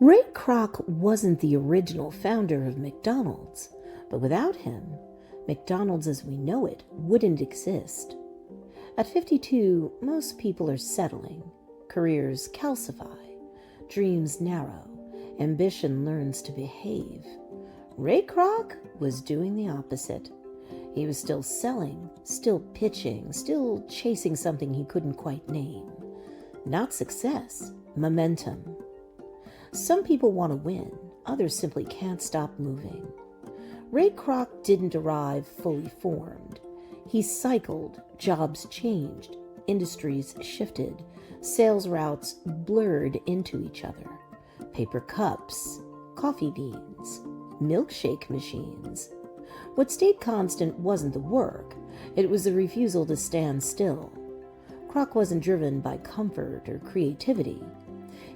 Ray Kroc wasn't the original founder of McDonald's, but without him, McDonald's as we know it wouldn't exist. At 52, most people are settling, careers calcify, dreams narrow, ambition learns to behave. Ray Kroc was doing the opposite. He was still selling, still pitching, still chasing something he couldn't quite name. Not success, momentum. Some people want to win, others simply can't stop moving. Ray Kroc didn't arrive fully formed. He cycled, jobs changed, industries shifted, sales routes blurred into each other. Paper cups, coffee beans, milkshake machines. What stayed constant wasn't the work, it was the refusal to stand still. Kroc wasn't driven by comfort or creativity.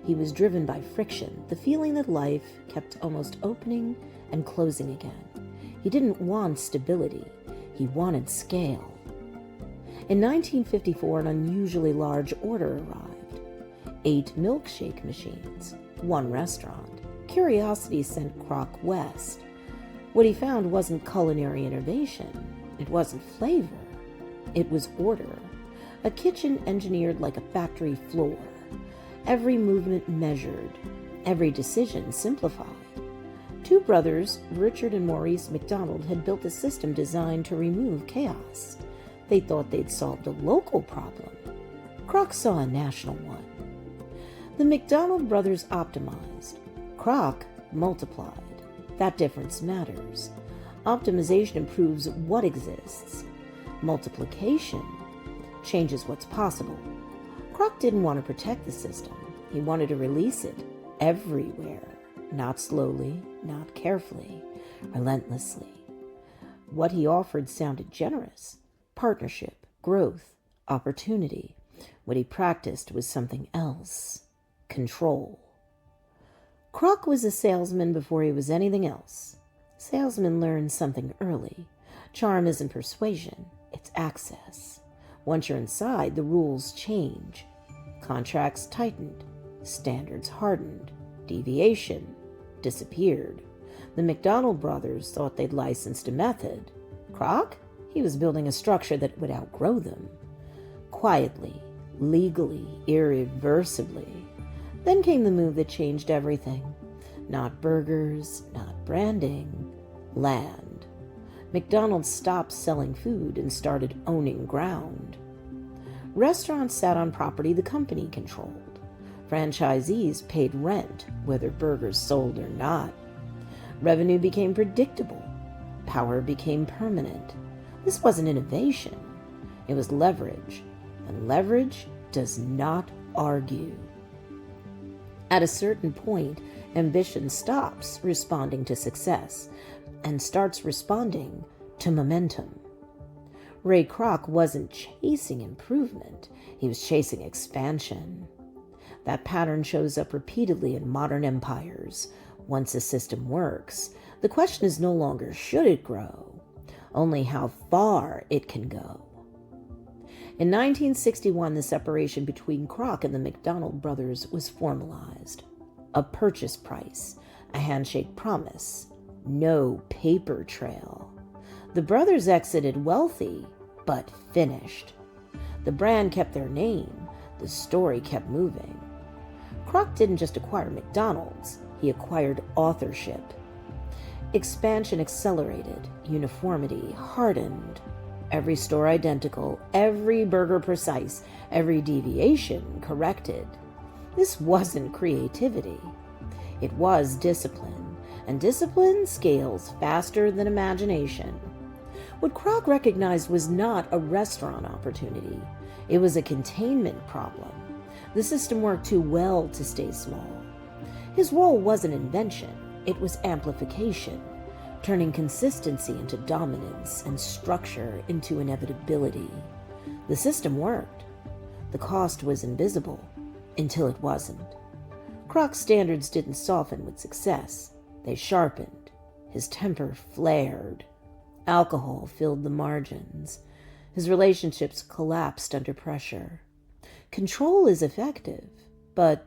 He was driven by friction, the feeling that life kept almost opening and closing again. He didn't want stability, he wanted scale. In 1954, an unusually large order arrived. 8 milkshake machines, 1 restaurant. Curiosity sent Kroc west. What he found wasn't culinary innovation, it wasn't flavor, it was order. A kitchen engineered like a factory floor. Every movement measured, every decision simplified. 2 brothers, Richard and Maurice McDonald, had built a system designed to remove chaos. They thought they'd solved a local problem. Kroc saw a national one. The McDonald brothers optimized. Kroc multiplied. That difference matters. Optimization improves what exists. Multiplication changes what's possible. Kroc didn't want to protect the system. He wanted to release it everywhere, not slowly, not carefully, relentlessly. What he offered sounded generous. Partnership, growth, opportunity. What he practiced was something else. Control. Kroc was a salesman before he was anything else. Salesmen learn something early. Charm isn't persuasion, it's access. Once you're inside, the rules change. Contracts tightened, standards hardened, deviation disappeared. The McDonald brothers thought they'd licensed a method. Kroc? He was building a structure that would outgrow them. Quietly, legally, irreversibly. Then came the move that changed everything. Not burgers, not branding, land. McDonald's stopped selling food and started owning ground. Restaurants sat on property the company controlled. Franchisees paid rent, whether burgers sold or not. Revenue became predictable. Power became permanent. This wasn't innovation. It was leverage, and leverage does not argue. At a certain point, ambition stops responding to success and starts responding to momentum. Ray Kroc wasn't chasing improvement, he was chasing expansion. That pattern shows up repeatedly in modern empires. Once a system works, the question is no longer should it grow, only how far it can go. In 1961, the separation between Kroc and the McDonald brothers was formalized. A purchase price, a handshake promise, no paper trail. The brothers exited wealthy, but finished. The brand kept their name, the story kept moving. Kroc didn't just acquire McDonald's, he acquired authorship. Expansion accelerated, uniformity hardened. Every store identical, every burger precise, every deviation corrected. This wasn't creativity. It was discipline, and discipline scales faster than imagination. What Kroc recognized was not a restaurant opportunity. It was a containment problem. The system worked too well to stay small. His role wasn't invention, it was amplification, turning consistency into dominance and structure into inevitability. The system worked. The cost was invisible until it wasn't. Kroc's standards didn't soften with success. They sharpened. His temper flared. Alcohol filled the margins. His relationships collapsed under pressure. Control is effective, but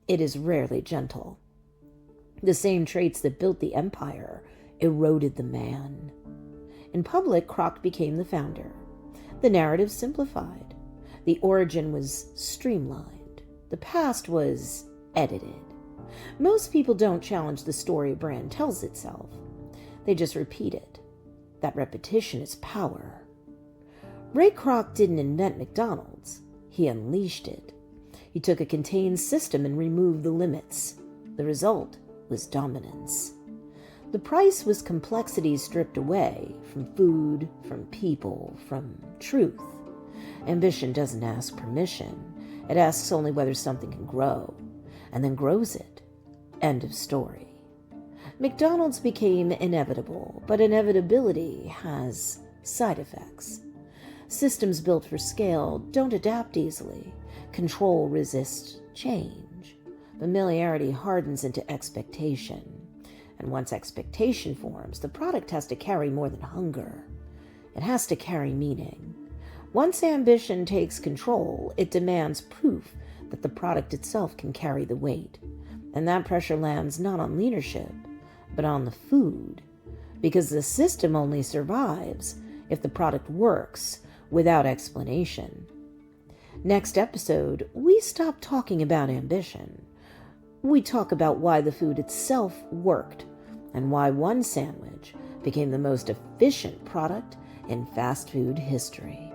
it is rarely gentle. The same traits that built the empire eroded the man. In public, Kroc became the founder. The narrative simplified. The origin was streamlined. The past was edited. Most people don't challenge the story a brand tells itself. They just repeat it. That repetition is power. Ray Kroc didn't invent McDonald's. He unleashed it. He took a contained system and removed the limits. The result was dominance. The price was complexity stripped away from food, from people, from truth. Ambition doesn't ask permission. It asks only whether something can grow, and then grows it. End of story. McDonald's became inevitable, but inevitability has side effects. Systems built for scale don't adapt easily. Control resists change. Familiarity hardens into expectation. And once expectation forms, the product has to carry more than hunger. It has to carry meaning. Once ambition takes control, it demands proof that the product itself can carry the weight. And that pressure lands not on leadership, but on the food. Because the system only survives if the product works without explanation. Next episode, we stop talking about ambition. We talk about why the food itself worked and why one sandwich became the most efficient product in fast food history.